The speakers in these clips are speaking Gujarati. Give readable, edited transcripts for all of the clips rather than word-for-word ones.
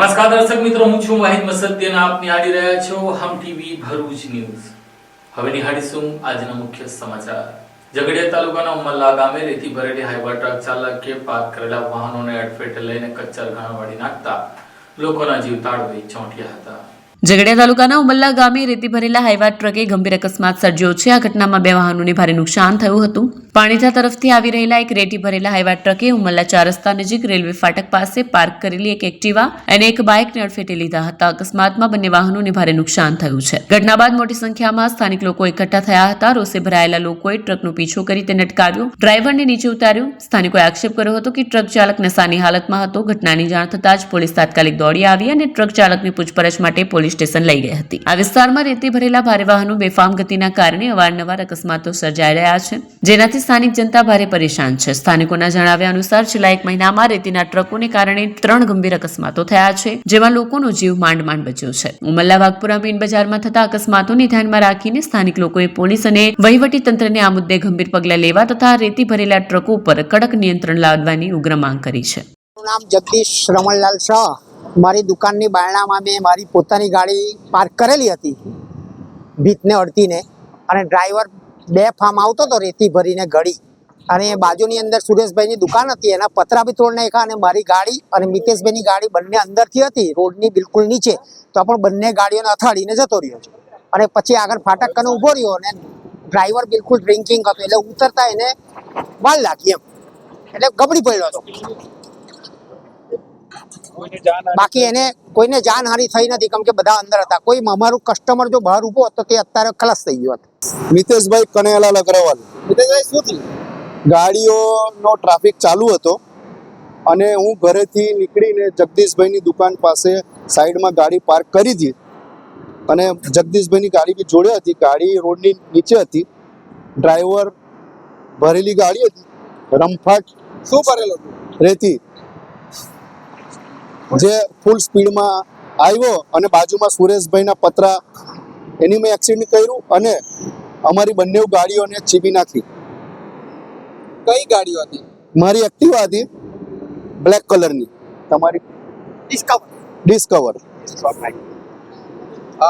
નમસ્કાર દર્શક મિત્રો, હું છું વાહિદ મસદિયા. આપ નિહાળી રહ્યા છો હમ ટીવી ભરૂચ ન્યૂઝ. હવે નિહાળીશું આજના મુખ્ય સમાચાર. ઝઘડિયા તાલુકાના ઉમલ્લા ગામે રેતી ભરેલી હાઈવા ટ્રક ચાલકે પાર્ક કરેલા વાહનોને અડફેટે લઈને કચ્ચર ઘાણ વાળી નાખતા લોકોના જીવ તાળવે ચોંટ્યા હતા. ઝઘડિયા તાલુકાના ઉમલ્લા ગામે રેતી ભરેલા હાઈવા ટ્રકે ગંભીર અકસ્માત સર્જ્યો છે. આ ઘટનામાં 2 વાહનોને ભારે નુકસાન થયું હતું. પાણીતા તરફથી આવી રહેલા એક રેતી ભરેલા હાઈવા ટ્રકે ઉમલ્લા 4 રસ્તા નજીક રેલવે ફાટક પાસે પાર્ક કરેલી એક એક્ટિવા અને એક બાઇકને અડફેટે લીધા હતા. અકસ્માતમાં બંને વાહનોને ભારે નુકસાન થયું છે. ઘટના બાદ મોટી સંખ્યામાં સ્થાનિક લોકો એકઠા થયા હતા. રોષે ભરાયેલા લોકોએ ટ્રકનો પીછો કરી તેને અટકાવ્યો, ડ્રાઈવરને નીચે ઉતાર્યો. સ્થાનિકોએ આક્ષેપ કર્યો હતો કે ટ્રક ચાલક નશાની હાલતમાં હતો. ઘટનાની જાણ થતાં જ પોલીસ તાત્કાલિક દોડી આવી અને ટ્રક ચાલકની પૂછપરછ માટે પોલીસ સ્ટેશન લઈ ગઈ હતી. આ વિસ્તારમાં રેતી ભરેલા ભારે વાહનો બેફામ ગતિના કારણે અવારનવાર અકસ્માતો સર્જાઈ રહ્યા છે, જેનાથી સ્થાનિક જનતા ભારે પરેશાન છે. સ્થાનિકોના જણાવ્યા અનુસાર છેલ્લા 1 મહિનામાં રેતીના ટ્રકોને કારણે 3 ગંભીર અકસ્માતો થયા છે, જેમાં લોકોનો જીવ માંડ બચ્યો છે. ઉમલ્લા વાઘપુરા મેઇન બજારમાં થતા અકસ્માતોને ધ્યાનમાં રાખીને સ્થાનિક લોકોએ પોલીસ અને વહીવટી તંત્રને આ મુદ્દે ગંભીર પગલાં લેવા તથા રેતી ભરેલા ટ્રકો પર કડક નિયંત્રણ લાવવાની ઉગ્ર માંગ કરી છે. નામ જગદીશ રમણલાલ શાહ. મારી દુકાનની બારણામાં મેં મારી પોતાની ગાડી પાર્ક કરેલી હતી ભીતને અડતીને, અને ડ્રાઈવર બેફામ આવતો હતો રેતી ભરીને ગળી, અને બાજુની અંદર સુરેશભાઈની દુકાન હતી, એના પતરા બી તોડ નાખ્યા, અને મારી ગાડી અને મિતેશભાઈની ગાડી બંને અંદરથી હતી, રોડની બિલકુલ નીચે, તો પણ બંને ગાડીઓને અથાડીને જતો રહ્યો છે. અને પછી આગળ ફાટક કને ઊભો રહ્યો અને ડ્રાઈવર બિલકુલ ડ્રિંકિંગ હતો, એટલે ઉતરતા એને વાળ લાગી એમ, એટલે ગબડી પડ્યો હતો. બાકી એને કોઈને જાનહાનિ થઈ નથી, કેમ કે બધા અંદર હતા. કોઈ અમારું કસ્ટમર જો બહાર ઉભો હતો તે અત્યારે ખલાસ થઈ ગયો હતો. મિતેશભાઈ કનૈયાલાલ અગ્રવાલ. મિતેશભાઈ શું થયું? ગાડીઓનો ટ્રાફિક ચાલુ હતો અને હું ઘરેથી નીકળીને જગદીશભાઈની દુકાન પાસે સાઈડમાં ગાડી પાર્ક કરી હતી, અને જગદીશભાઈની ગાડી બી જોડે હતી. ગાડી રોડની નીચે હતી, ડ્રાઈવર ભરેલી ગાડી હતી, રમફાટ શું ભરેલો રેતી, જે ફૂલ સ્પીડમાં આવ્યો અને બાજુમાં સુરેશભાઈના પતરા, એની મેં એક્સિડન્ટ કર્યું અને અમારી બંને ગાડીઓને ચીબી નાખી. કઈ ગાડીઓ હતી? મારી એક્ટિવા હતી બ્લેક કલરની, તમારી ડિસ્કવર.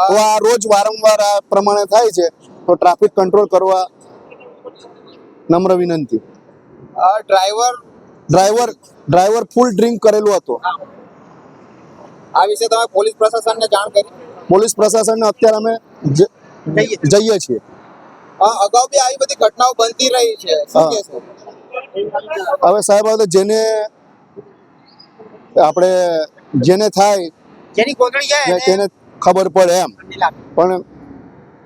તો આ રોજ વારંવાર આ પ્રમાણે થાય છે, તો ટ્રાફિક કંટ્રોલ કરવા નમ્ર વિનંતી. ડ્રાઈવર ફૂલ ડ્રિંક કરેલો હતો. આ વિશે તમે પોલીસ પ્રશાસનને જાણ કરી? પોલીસ પ્રશાસનને અત્યારે અમે જઈએ છીએ. અગાઉ બી આવી બધી ઘટનાઓ બનતી રહી છે, શું કહેશો? હવે સાહેબ, જેને થાય જેની કોગળી જાય તેને ખબર પડે એમ, પણ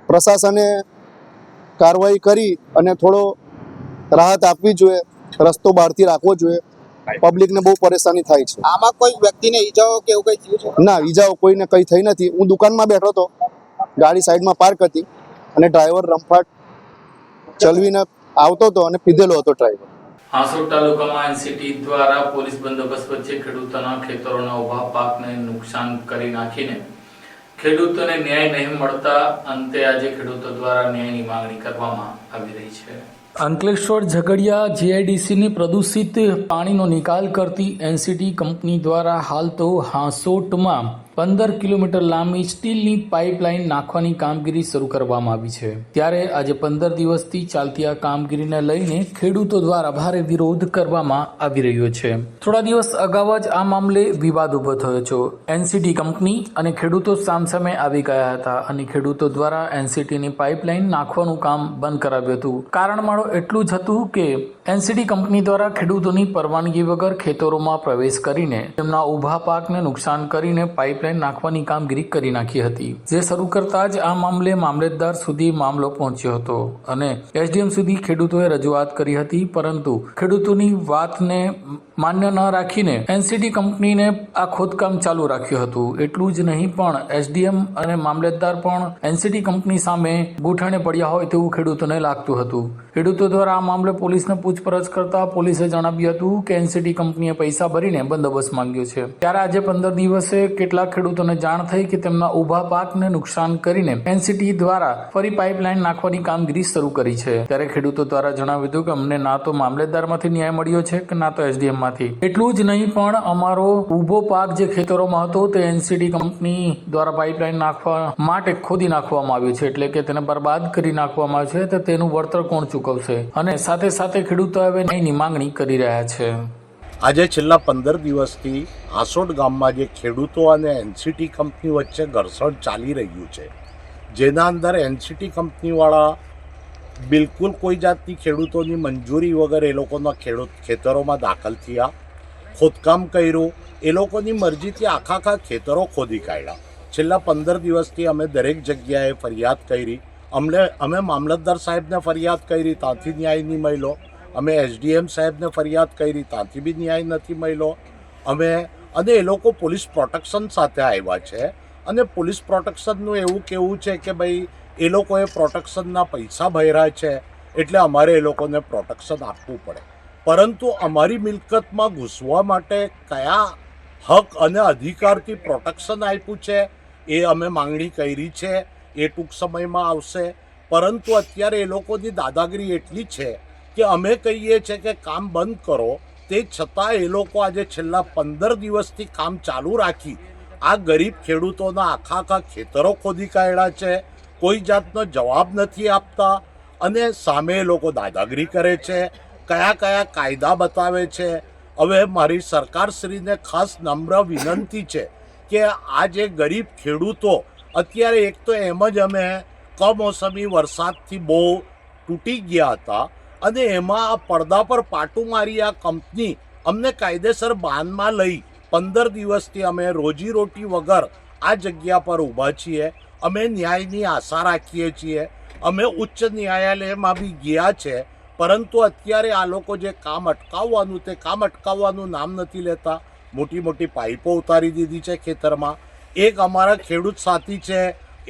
પ્રશાસને કાર્યવાહી કરી અને થોડો રાહત આપવી જોઈએ, રસ્તો બહારથી રાખવો જોઈએ. પબ્લિકને બહુ પરેશાની થાય છે. આમાં કોઈ વ્યક્તિને ઈજાઓ કે એવું કઈ થયું છે? ના, ઈજાઓ કોઈને કઈ થઈ નથી. હું દુકાનમાં બેઠો હતો, ગાડી સાઈડમાં પાર્ક હતી, અને ડ્રાઈવર રમફાટ ચલવીને આવતો હતો અને પીધેલો હતો ડ્રાઈવર. હાંસોડ તાલુકામાં એનસીટી દ્વારા પોલીસ બંદોબસ્ત વચ્ચે ખેડૂતોના ખેતરોના ઉભા પાકને નુકસાન કરી નાખીને ખેડૂતોને ન્યાય નહીં મળતા અંતે આજે ખેડૂતો દ્વારા ન્યાયની માંગણી કરવામાં આવી રહી છે. અંકલેશ્વર ઝઘડિયા જીઆઈડીસીની પ્રદૂષિત પાણીનો નિકાલ કરતી એનસીટી કંપની દ્વારા હાલ તો હાંસોટમાં 15 કિલોમીટર લાંબી સ્ટીલની પાઇપલાઇન નાખવાની કામગીરી શરૂ કરવામાં આવી છે. ત્યારે આજે 15 દિવસથી ચાલતી આ કામગીરીને લઈને ખેડૂતો દ્વારા ભારે વિરોધ કરવામાં આવી રહ્યો છે. થોડા દિવસ અગાઉ જ આ મામલે વિવાદ ઉભો થયો છે. એનસીટી કંપની અને ખેડૂતો સામસામે આવી ગયા હતા અને ખેડૂતો દ્વારા એનસીટીની પાઇપલાઇન નાખવાનું કામ બંધ કરાવ્યું હતું. કારણ માળો એટલું જ હતું કે એનસીટી કંપની દ્વારા ખેડૂતોની પરવાનગી વગર ખેતરોમાં પ્રવેશ કરીને તેમના ઊભા પાકને નુકસાન કરીને પાઇપલાઇન નાખવાની કામગીરી કરી નાખી હતી. જે શરૂ કરતા જ આ મામલે મામલતદાર સુધી મામલો પહોંચ્યો હતો અને એસડીએમ સુધી ખેડૂતોએ રજૂઆત કરી હતી, પરંતુ ખેડૂતોની વાતને માન્ય ન રાખીને એનસીટી કંપનીને આ ખોદકામ ચાલુ રાખ્યું હતું. એટલું જ નહીં, પણ એસડીએમ અને મામલતદાર પણ એનસીટી કંપની સામે ગૂંઠણે પડ્યા હોય તેવું ખેડૂતોને લાગતું હતું. ખેડૂતો દ્વારા આ મામલે પોલીસને પૂછપરછ કરતા પોલીસે જણાવ્યું હતું કે એનસીટી કંપનીએ પૈસા ભરીને બંદોબસ્ત માંગ્યો છે. ત્યારે આજે 15 દિવસે કેટલાક ખેડૂતોને જાણ થઈ કે તેમના ઊભા પાકને નુકસાન કરીને એનસીટી દ્વારા ફરી પાઇપલાઇન નાખવાની કામગીરી શરૂ કરી છે. ત્યારે ખેડૂતો દ્વારા જણાવ્યું હતું કે અમને ના તો મામલેદારમાંથી ન્યાય મળ્યો છે કે ના તો એસડીએમ માંથી. એટલું જ નહીં પણ અમારો ઊભો પાક જે ખેતરોમાં હતો તે એનસીટી કંપની દ્વારા પાઇપલાઇન નાખવા માટે ખોદી નાખવામાં આવ્યું છે, એટલે કે તેને બરબાદ કરી નાખવામાં આવ્યું છે. તો તેનું વળતર કોણ ચૂકવશે? અને સાથે સાથે ખેડૂતો હવે ન્યાયની માંગણી કરી રહ્યા છે. આજે છેલ્લા 15 દિવસથી આસોડ ગામમાં જે ખેડૂતો અને એનસીટી કંપની વચ્ચે ઘર્ષણ ચાલી રહ્યું છે, જેના અંદર એનસીટી કંપનીવાળા બિલકુલ કોઈ જાતની ખેડૂતોની મંજૂરી વગર એ લોકોના ખેતરોમાં દાખલ થયા, ખોદકામ કર્યું, એ લોકોની મરજીથી આખા ખેતરો ખોદી કાઢ્યા. છેલ્લા 15 દિવસથી અમે દરેક જગ્યાએ ફરિયાદ કરી. અમે મામલતદાર સાહેબને ફરિયાદ કરી, ત્યાંથી ન્યાય નહીં મળ્યો. અમે એસડીએમ સાહેબને ફરિયાદ કરી, ત્યાંથી બી ન્યાય નથી મળ્યો. અને એ લોકો પોલીસ પ્રોટેક્શન સાથે આવ્યા છે. અને પોલીસ પ્રોટેક્શનનું એવું કહેવું છે કે ભાઈ એ લોકોએ પ્રોટેક્શનના પૈસા ભર્યા છે એટલે અમારે એ લોકોને પ્રોટેક્શન આપવું પડે. પરંતુ અમારી મિલકતમાં ઘૂસવા માટે કયા હક અને અધિકારથી પ્રોટેક્શન આપ્યું છે એ અમે માંગણી કરી છે. એ ટૂંક સમયમાં આવશે. પરંતુ અત્યારે એ લોકોની દાદાગીરી એટલી છે કે અમે કહીએ છીએ કે કામ બંધ કરો, તે છતાં એ લોકો આજે છેલ્લા 15 દિવસથી કામ ચાલુ રાખી આ ગરીબ ખેડૂતોના આખા ખેતરો ખોદી કાઢ્યા છે. કોઈ જાતનો જવાબ નથી આપતા અને સામે એ લોકો દાદાગીરી કરે છે. કયા કાયદા બતાવે છે. હવે મારી સરકારશ્રીને ખાસ નમ્ર વિનંતી છે કે આ જે ગરીબ ખેડૂતો અત્યારે, એક તો એમ જ અમે કમોસમી વરસાદથી બહુ તૂટી ગયા હતા અને એમાં આ પડદા પર પાટું મારી આ કંપની અમને કાયદેસર બાંધમાં લઈ 15 દિવસથી અમે રોજીરોટી વગર આ જગ્યા પર ઊભા છીએ. અમે ન્યાયની આશા રાખીએ છીએ. અમે ઉચ્ચ ન્યાયાલયમાં બી ગયા છે, પરંતુ અત્યારે આ લોકો જે કામ અટકાવવાનું તે કામ અટકાવવાનું નામ નથી લેતા. મોટી પાઇપો ઉતારી દીધી છે ખેતરમાં. એક અમારા ખેડૂત સાથી છે,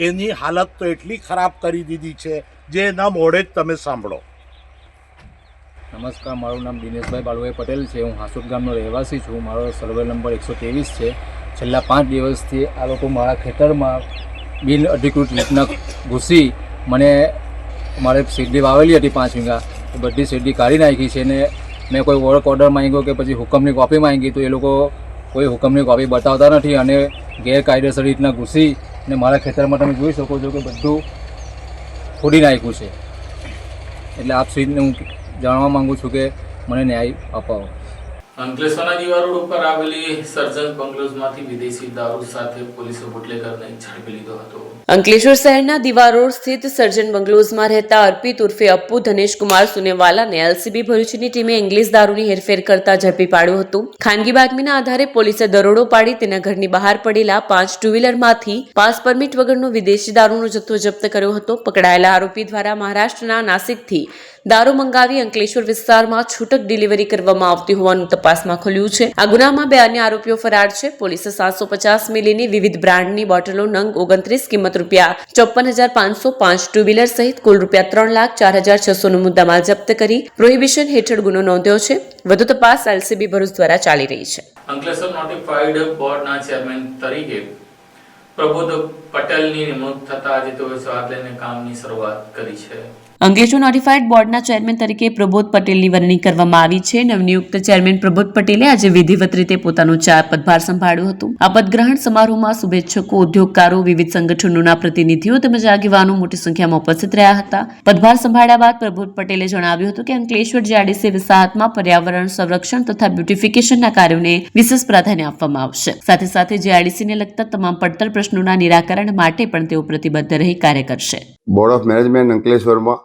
એની હાલત તો એટલી ખરાબ કરી દીધી છે જે એના મોઢે જ તમે સાંભળો. નમસ્કાર, મારું નામ દિનેશભાઈ બાલુભાઈ પટેલ છે. હું હાસોદ ગામનો રહેવાસી છું. મારો સર્વે નંબર 123 છે. છેલ્લા 5 દિવસથી આ લોકો મારા ખેતરમાં બિન અધિકૃત રીતના ઘૂસી મને મારે શેરડી વાવેલી હતી 5 વીઘા, એ બધી શેરડી કાઢી નાખી છે. ને મેં કોઈ વર્ક ઓર્ડર માંગ્યો કે પછી હુકમની કોપી માંગી તો એ લોકો કોઈ હુકમની કોપી બતાવતા નથી અને ગેરકાયદેસર રીતના ઘૂસી ને મારા ખેતરમાં તમે જોઈ શકો છો કે બધું ખોદી નાખ્યું છે. એટલે આપ શ્રીને હું જાણવા માંગુ છું કે મને ન્યાય અપાવો. અંકલેશ્વરના દીવા રોડ ઉપર આવેલી સર્જન બંગલોઝમાંથી વિદેશી દારૂ સાથે પોલીસે બુટલેગરને ઝડપી લીધો હતો. અંકલેશ્વર શહેરના દીવા રોડ સ્થિત સર્જન બંગલોઝમાં રહેતા અર્પિત ઉર્ફે અપ્પુ ધનેશકુમાર સુનેવાલાને એલસીબી ભરૂચની ટીમે ઇંગ્લિશ દારૂની હેરફેર કરતા ઝડપી પાડ્યો હતો. ખાનગી બાતમીના આધારે પોલીસે દરોડો પાડી તેના ઘરની બહાર પડેલા 5 ટુ વ્હીલરમાંથી પાસ પરમિટ વગરનો વિદેશી દારૂનો જથ્થો જપ્ત કર્યો હતો. પકડાયેલા આરોપી દ્વારા મહારાષ્ટ્રના નાસિકથી દારૂ મંગાવી અંકલેશ્વર વિસ્તારમાં છૂટક ડિલિવરી કરવામાં આવતી હોવાનું તપાસમાં ખુલ્યું છે. આ ગુનામાં 2 અન્ય આરોપીઓ ફરાર છે. પોલીસે 750 મિલીની વિવિધ બ્રાન્ડની બોટલો નંગ 29 કિંમત ₹54,505 ટુ વ્હીલર સહિત કુલ ₹3,04,600 નો મુદ્દામાલ જપ્ત કરી પ્રોહિબિશન હેઠળ ગુનો નોંધ્યો છે. વધુ તપાસ એલસીબી ભરૂચ દ્વારા ચાલી રહી છે. અંકલેશ્વર નોટિફાઈડ બોર્ડના ચેરમેન તરીકે પ્રબોધ પટેલની નિમણૂક થતા આજે તેઓએ સ્વાદ લઈને કામની શરૂઆત કરી છે. અંકલેશ્વર નોટિફાઈડ બોર્ડના ચેરમેન તરીકે પ્રબોધ પટેલની વરણી કરવામાં આવી છે. નવનિયુક્ત ચેરમેન પ્રબોધ પટેલે આજે વિધિવત રીતે પોતાનો પદભાર સંભાળ્યો હતો. આ પદગ્રહણ સમારોહમાં શુભેચ્છકો, ઉદ્યોગકારો, વિવિધ સંગઠનોના પ્રતિનિધિઓ તેમજ આગેવાનો મોટી સંખ્યામાં ઉપસ્થિત રહ્યા હતા. પદભાર સંભાળ્યા બાદ પ્રબોધ પટેલે જણાવ્યું હતું કે અંકલેશ્વર જીઆઈડીસી વસાહતમાં પર્યાવરણ સંરક્ષણ તથા બ્યુટિફિકેશનના કાર્યોને વિશેષ પ્રાધાન્ય આપવામાં આવશે. સાથે સાથે જીઆઈડીસીને લગતા તમામ પડતર પ્રશ્નોના નિરાકરણ માટે પણ તેઓ પ્રતિબદ્ધ રહી કાર્ય કરશે. બોર્ડ ઓફ મેનેજમેન્ટ અંકલેશ્વરમાં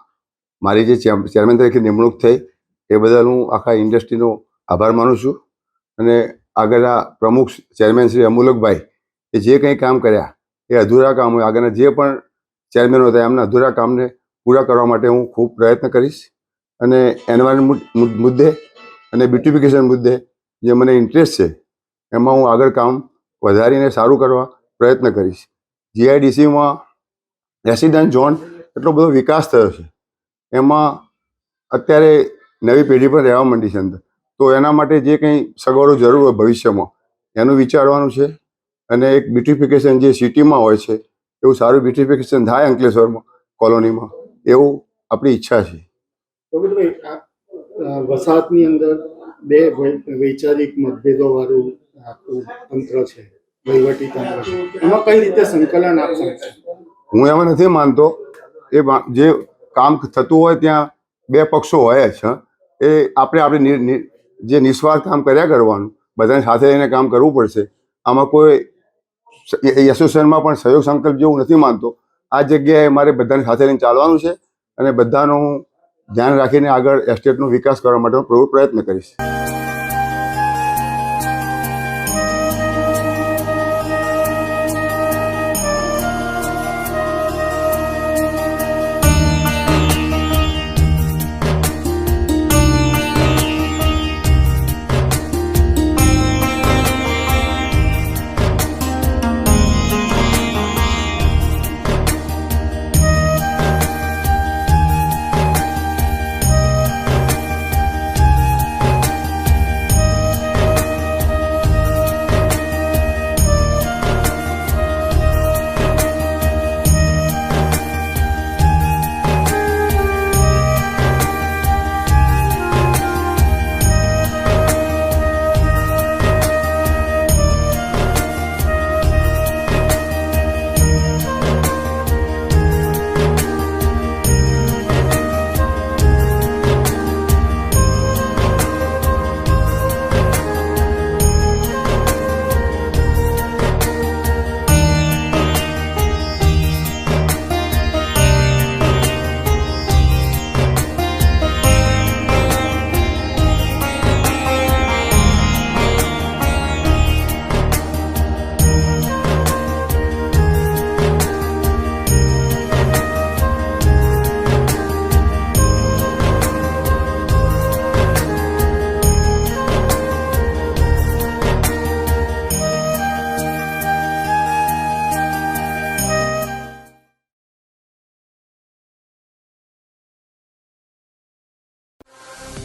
મારી જે ચેરમેન તરીકે નિમણૂક થઈ એ બદલ હું આખા ઇન્ડસ્ટ્રીનો આભાર માનું છું. અને આગળના પ્રમુખ ચેરમેન શ્રી અમૂલકભાઈ એ જે કંઈ કામ કર્યા એ અધૂરા કામ હોય, આગળના જે પણ ચેરમેનો હતા એમના અધૂરા કામને પૂરા કરવા માટે હું ખૂબ પ્રયત્ન કરીશ. અને એન્વાયરમેન્ટ મુદ્દે અને બ્યુટિફિકેશન મુદ્દે જે મને ઇન્ટરેસ્ટ છે એમાં હું આગળ કામ વધારીને સારું કરવા પ્રયત્ન કરીશ. જીઆઈડીસીમાં રેસિડન્ટ ઝોન એટલો બધો વિકાસ થયો છે, એમાં અત્યારે નવી પેઢી પણ રહેવા માંડી છે અંદર, તો એના માટે જે કંઈ સગવડો જરૂર હોય ભવિષ્યમાં એનું વિચારવાનું છે. અને એક બ્યુટિફિકેશન જે સિટીમાં હોય છે એવું સારું બ્યુટિફિકેશન થાય અંકલેશ્વરમાં કોલોનીમાં, એવું આપણી ઈચ્છા છે. વસાહતની અંદર બે વૈચારિક મતભેદો વાળું આખું તંત્ર છે, વહીવટી તંત્ર છે, એમાં કઈ રીતે સંકલન આપશે? હું એમાં નથી માનતો. જે કામ થતું હોય ત્યાં બે પક્ષો હોય જ. એ આપણે જે નિસ્વાર્થ કામ કર્યા કરવાનું, બધાને સાથે રહીને કામ કરવું પડશે. આમાં કોઈ એસોસિએશનમાં પણ સહયોગ સંકલ્પ જેવું નથી માનતો. આ જગ્યાએ મારે બધાને સાથે લઈને ચાલવાનું છે અને બધાનું ધ્યાન રાખીને આગળ એસ્ટેટનો વિકાસ કરવા માટેનો પ્રયત્ન કરીશ.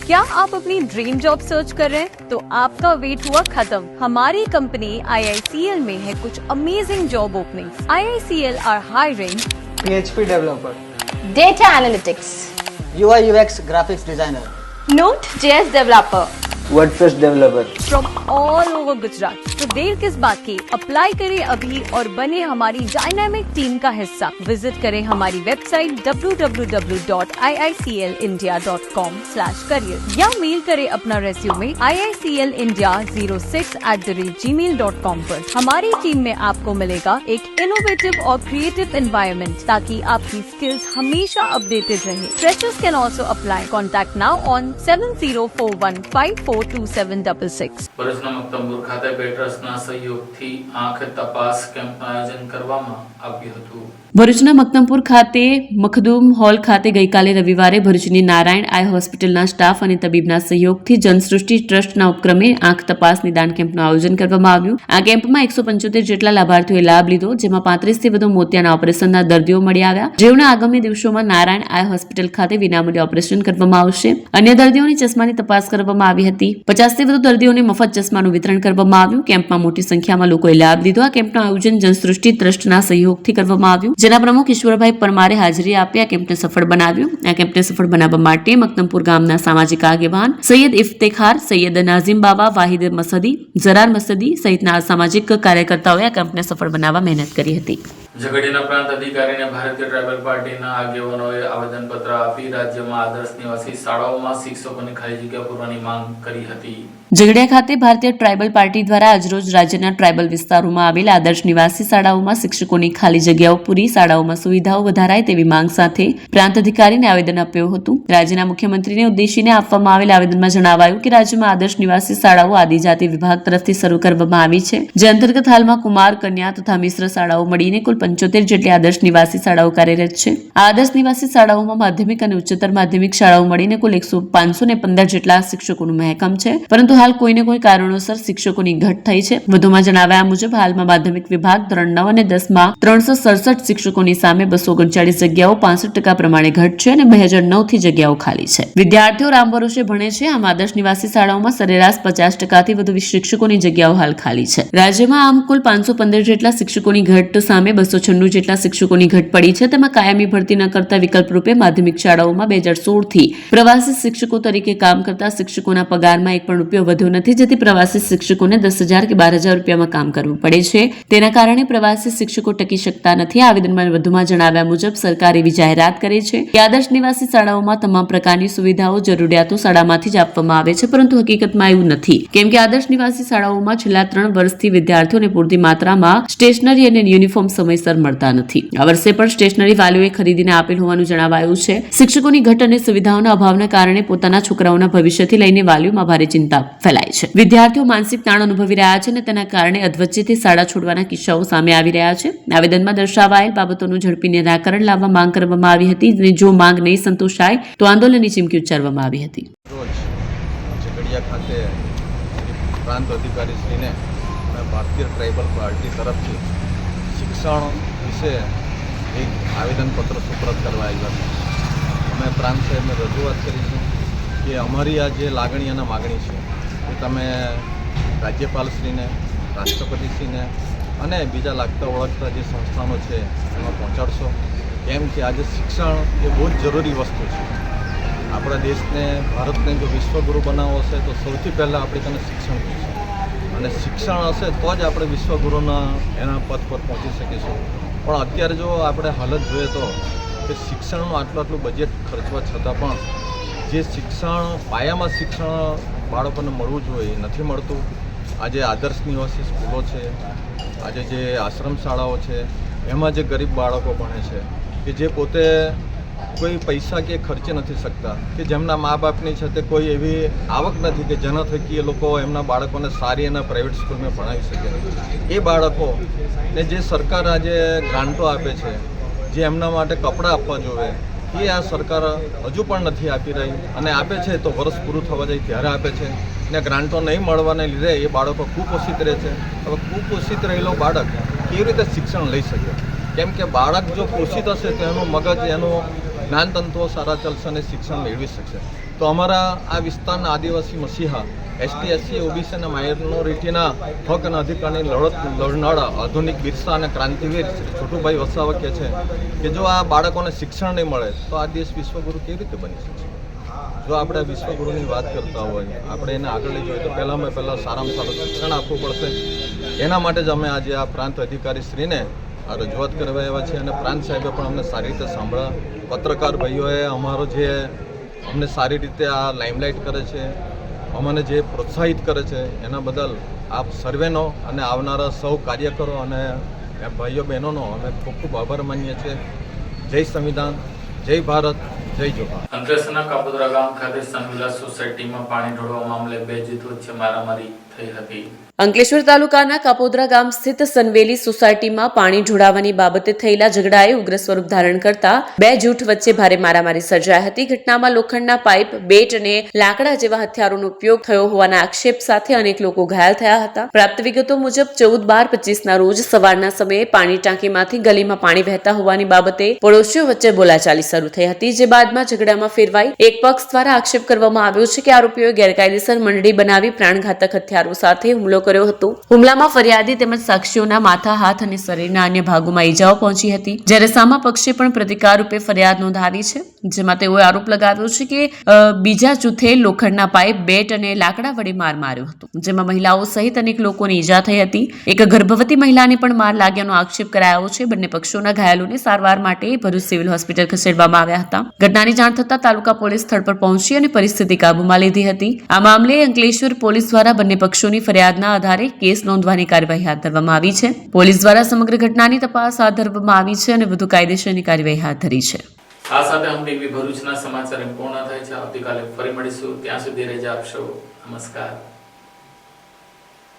क्या आप अपनी ड्रीम जॉब सर्च कर रहे हैं? तो आपका वेट हुआ खत्म. हमारी कंपनी IICL में है कुछ amazing job openings. IICL are hiring PHP developer, data analytics, UI UX graphics designer, Node.js developer WordPress developer. from all over Gujarat. तो देर किस बात की, अप्लाई करें अभी और बने हमारी डायनामिक टीम का हिस्सा. विजिट करें हमारी वेबसाइट www.iiclindia.com/career या मेल करें अपना रेज्यूमे iiclindia06@gmail.com पर. हमारी टीम में आपको मिलेगा एक इनोवेटिव और क्रिएटिव एनवायरनमेंट ताकि आपकी स्किल्स हमेशा अपडेटेड रहे. Freshers can also apply. Contact now on 7041542766. ભરૂચના મક્તમપુર ખાતે પેટ્રસના સહયોગથી આંખ તપાસ કેમ્પનું આયોજન કરવામાં આવ્યું હતું. ભરૂચના મક્તમપુર ખાતે મખદૂમ હોલ ખાતે ગઈકાલે રવિવારે ભરૂચની નારાયણ આઈ હોસ્પિટલના સ્ટાફ અને તબીબના સહયોગથી જનસૃષ્ટિ ટ્રસ્ટના ઉપક્રમે આંખ તપાસ નિદાન કેમ્પનું આયોજન કરવામાં આવ્યું. આ કેમ્પમાં 175 જેટલા લાભાર્થીઓએ લાભ લીધો, જેમાં 35થી વધુ મોતિયાના ઓપરેશનના દર્દીઓ મળી આવ્યા, જેઓના આગામી દિવસોમાં નારાયણ આઈ હોસ્પિટલ ખાતે વિનામૂલ્યે ઓપરેશન કરવામાં આવશે. અન્ય દર્દીઓની ચશ્માની તપાસ કરવામાં આવી હતી. 50થી વધુ દર્દીઓને મફત ચશ્માનું વિતરણ કરવામાં આવ્યું. કેમ્પમાં મોટી સંખ્યામાં લોકોએ લાભ લીધો. આ કેમ્પનું આયોજન જનસૃષ્ટિ ટ્રસ્ટના સહયોગથી કરવામાં આવ્યું, જેના પ્રમુખ ઈશ્વરભાઈ પરમારે હાજરી આપી આ કેમ્પને સફળ બનાવ્યું. આ કેમ્પને સફળ બનાવવા માટે મક્તમપુર ગામના સામાજિક આગેવાન સૈયદ ઇફ્તેખાર, સૈયદ નાઝીમ બાવા, વાહિદ મસદી, જરાર મસદી સહિતના સામાજિક કાર્યકર્તાઓએ આ કેમ્પને સફળ બનાવવા મહેનત કરી હતી. ઝઘડિયાના પ્રાંત અધિકારીને ભારતીય ટ્રાઇબલ પાર્ટીના આગેવાનોએ આવેદનપત્ર આપી રાજ્યમાં આદર્શ નિવાસી શાળાઓમાં શિક્ષકોની ખાલી જગ્યા પૂરવાની માંગ કરી હતી. ઝઘડિયા ખાતે ભારતીય ટ્રાઇબલ પાર્ટી દ્વારા આજરોજ રાજ્યના ટ્રાઇબલ વિસ્તારોમાં આવેલ આદર્શ નિવાસી શાળાઓમાં શિક્ષકોની ખાલી જગ્યાઓ પૂરી, શાળાઓમાં સુવિધાઓ વધારાય તેવી માંગ સાથે પ્રાંત અધિકારીને આવેદન આપ્યું હતું. રાજ્યના મુખ્યમંત્રીને ઉદ્દેશીને આપવામાં આવેલ આવેદનમાં જણાવાયું કે રાજ્યમાં આદર્શ નિવાસી શાળાઓ આદિજાતિ વિભાગ તરફથી શરૂ કરવામાં આવી છે, જે અંતર્ગત હાલમાં કુમાર, કન્યા તથા મિશ્ર શાળાઓ મળીને કુલ 75 જેટલી આદર્શ નિવાસી શાળાઓ કાર્યરત છે. આ આદર્શ નિવાસી શાળાઓમાં માધ્યમિક અને ઉચ્ચતર માધ્યમિક શાળાઓ મળીને કુલ 515 જેટલા શિક્ષકોનું મહેકમ છે, પરંતુ હાલ કોઈને કોઈ કારણોસર શિક્ષકોની ઘટ થઈ છે. વધુમાં જણાવ્યા મુજબ હાલમાં માધ્યમિક વિભાગ ધોરણ 9 અને 10 માં 367 શિક્ષકોની સામે 239 જગ્યાઓ 65% પ્રમાણે ઘટ છે અને 2009 થી જગ્યાઓ ખાલી છે. વિદ્યાર્થીઓ રામ ભરોસે ભણે છે. આમ આદર્શ નિવાસી શાળાઓમાં સરેરાશ 50% થી વધુ શિક્ષકોની જગ્યાઓ હાલ ખાલી છે. રાજ્યમાં આમ કુલ 515 જેટલા શિક્ષકોની ઘટ સામે 296 જેટલા શિક્ષકોની ઘટ પડી છે. તેમાં કાયમી ભરતી ન કરતા વિકલ્પ રૂપે માધ્યમિક શાળાઓમાં 2016 થી પ્રવાસી શિક્ષકો તરીકે કામ કરતા શિક્ષકોના પગારમાં એક પણ રૂપિયો વધ્યો નથી, જેથી પ્રવાસી શિક્ષકોને 10,000 કે 12,000 રૂપિયામાં કામ કરવું પડે છે. તેના કારણે પ્રવાસી શિક્ષકો ટકી શકતા નથી. આવેદનમાં વધુમાં જણાવ્યા મુજબ સરકારે એવી જાહેરાત કરી છે કે આદર્શ નિવાસી શાળાઓમાં તમામ પ્રકારની સુવિધાઓ જરૂરિયાતો શાળામાંથી જ આપવામાં આવે છે, પરંતુ હકીકતમાં એવું નથી, કેમ કે આદર્શ નિવાસી શાળાઓમાં છેલ્લા 3 વર્ષથી વિદ્યાર્થીઓને પૂરતી માત્રામાં સ્ટેશનરી અને યુનિફોર્મ સમયસર મળતા નથી. આ વર્ષે પણ સ્ટેશનરી વાલીઓએ ખરીદીને આપેલ હોવાનું જણાવાયું છે. શિક્ષકોની ઘટ અને સુવિધાઓના અભાવના કારણે પોતાના છોકરાઓના ભવિષ્યથી લઈને વાલીઓમાં ભારે ચિંતા ફેલાય છે. વિદ્યાર્થીઓ માનસિક તાણ અનુભવી રહ્યા છે અને તેના કારણે અધવચ્ચેથી શાળા છોડવાના કિસ્સાઓ સામે આવી રહ્યા છે. આવેદનમાં દર્શાવાયેલ બાબતોનું ઝડપી નિરાકરણ લાવવા માંગ કરવામાં આવી હતી અને જો માંગ નહીં સંતોષાય તો આંદોલનની ચીમકી ઉચ્ચારવામાં આવી હતી. ઝઘડિયા ખાતે પ્રાંત અધિકારીશ્રીને ભારતીય ટ્રાઇબલ પાર્ટી તરફથી શિક્ષણ વિશે એક આવેદનપત્ર સુપ્રત કરવા આવ્યા છે. અમે પ્રાંત સાહેબને રજૂઆત કરીશું કે અમારી આ જે લાગણી અને માગણી છે એ તમે રાજ્યપાલશ્રીને, રાષ્ટ્રપતિશ્રીને અને બીજા લાગતા ઓળખતા જે સંસ્થાનો છે એમાં પહોંચાડશો. કેમ કે આજે શિક્ષણ એ બહુ જ જરૂરી વસ્તુ છે. આપણા દેશને, ભારતને જો વિશ્વગુરુ બનાવવો હશે તો સૌથી પહેલાં આપણે તેને શિક્ષણ જોઈશે, અને શિક્ષણ હશે તો જ આપણે વિશ્વગુરુના એના પદ પર પહોંચી શકીશું. પણ અત્યારે જો આપણે હાલત જોઈએ તો કે શિક્ષણનું આટલું બજેટ ખર્ચવા છતાં પણ જે શિક્ષણ, પાયામાં શિક્ષણ બાળકોને મળવું જોઈએ એ નથી મળતું. આજે આદર્શ નિવાસી સ્કૂલો છે, આજે જે આશ્રમ શાળાઓ છે, એમાં જે ગરીબ બાળકો ભણે છે કે જે પોતે કોઈ પૈસા કે ખર્ચી નથી શકતા, કે જેમના મા બાપની છે તે કોઈ એવી આવક નથી કે જેના થકી એ લોકો એમના બાળકોને સારી એના પ્રાઇવેટ સ્કૂલમાં ભણાવી શકે. એ બાળકોને જે સરકાર આજે ગ્રાન્ટો આપે છે, જે એમના માટે કપડાં આપવા જોઈએ, એ આ સરકાર હજુ પણ નથી આપી રહી, અને આપે છે તો વર્ષ પૂરું થવા જાય ત્યારે આપે છે ને ગ્રાન્ટો નહીં મળવાને લીધે એ બાળકો કુપોષિત રહે છે. હવે કુપોષિત રહેલો બાળક કેવી રીતે શિક્ષણ લઈ શકે? કેમ કે બાળક જો પોષિત હશે તો એનું મગજ, એનું જ્ઞાનતંતુઓ સારા ચાલશે અને શિક્ષણ મેળવી શકશે. તો અમારા આ વિસ્તારના આદિવાસી મસીહા, એસટી, એસસી, ઓબીસી અને માઇનોરિટીના હક અને અધિકારની લડનારા આધુનિક બિરસા અને ક્રાંતિવીર શ્રી છોટુભાઈ વસાવા કહે છે કે જો આ બાળકોને શિક્ષણ નહીં મળે તો આ દેશ વિશ્વગુરુ કેવી રીતે બની શકશે? જો આપણે વિશ્વગુરુની વાત કરતા હોય, આપણે એને આગળ લઈ જોઈએ તો પહેલાં સારામાં સારું શિક્ષણ આપવું પડશે. એના માટે જ અમે આજે આ પ્રાંત અધિકારીશ્રીને આ રજૂઆત કરવા આવ્યા છે, અને પ્રાંત સાહેબે પણ અમને સારી રીતે સાંભળ્યા. પત્રકાર ભાઈઓએ અમારો જે અમને સારી રીતે આ લાઇમલાઇટ કરે છે, અમને જે પ્રોત્સાહિત કરે છે, એના બદલ આપ સર્વેનો અને આવનારા સૌ કાર્યકરો અને ભાઈઓ બહેનોનો અમે ખૂબ ખૂબ આભાર માનીએ છીએ. જય સંવિધાન, જય ભારત, જય જોહાર. અંકલેશ્વરના કાપોદ્રા ગામ ખાતે સનવિલા સોસાયટીમાં પાણી ઢોળવા મામલે 2 જૂથ વચ્ચે મારામારી થઈ હતી. અંકલેશ્વર તાલુકાના કાપોદ્રા ગામ સ્થિત સનવેલી સોસાયટીમાં પાણી ઢોળાવાની બાબતે થયેલા ઝઘડાએ ઉગ્ર સ્વરૂપ ધારણ કરતા 2 જૂથ વચ્ચે ભારે મારામારી સર્જાઈ હતી. ઘટનામાં લોખંડના પાઇપ, બેટ અને લાકડા જેવા હથિયારોનો ઉપયોગ થયો હોવાના આક્ષેપ સાથે અનેક લોકો ઘાયલ થયા હતા. પ્રાપ્ત વિગતો મુજબ 14/12/25ના રોજ સવારના સમયે પાણી ટાંકીમાંથી ગલીમાં પાણી વહેતા હોવાની બાબતે પડોશીઓ વચ્ચે બોલાચાલી શરૂ થઈ હતી, જે બાદમાં ઝઘડામાં ફેરવાઈ એક પક્ષ દ્વારા આક્ષેપ કરવામાં આવ્યો છે કે આરોપીઓએ ગેરકાયદેસર મંડળી બનાવી પ્રાણઘાતક હથિયારો સાથે હુમલો કર્યો હતો. હુમલામાં ફરિયાદી તેમજ સાક્ષીઓના માથા, હાથ અને શરીરના અન્ય ભાગોમાં ઈજાઓ પહોંચી હતી, જ્યારે સામા પક્ષે પણ પ્રતિકાર રૂપે ફરિયાદ નોંધાવી છે, જેમાં તેઓએ આરોપ લગાવ્યો છે કે બીજા જૂથે લોખંડના પાઇપ, બેટ અને લાકડા વડે માર માર્યો હતો, જેમાં મહિલાઓ સહિત અનેક લોકોને ઈજા થઈ હતી. એક ગર્ભવતી મહિલાને પણ માર લાગ્યાનો આક્ષેપ કરાયો છે. બંને પક્ષોના ઘાયલોને સારવાર માટે ભરૂચ સિવિલ હોસ્પિટલ ખસેડવામાં આવ્યા હતા. ઘટનાની જાણ થતાં તાલુકા પોલીસ સ્થળ પર પહોંચી અને પરિસ્થિતિ કાબૂમાં લીધી હતી. આ મામલે અંકલેશ્વર પોલીસ દ્વારા બંને પક્ષોની ફરિયાદના આધારે કેસ નોંધવાની કાર્યવાહી હાથ ધરવામાં આવી છે. પોલીસ દ્વારા સમગ્ર ઘટનાની તપાસ હાથ ધરવામાં આવી છે અને વધુ કાયદેસરની કાર્યવાહી હાથ ધરી છે. આ સાથે હમ ટીવી ભરૂચના સમાચાર પૂર્ણ થાય છે. આવતીકાલે ફરી મળીશું. ત્યાં સુધી રજા આપશો. નમસ્કાર.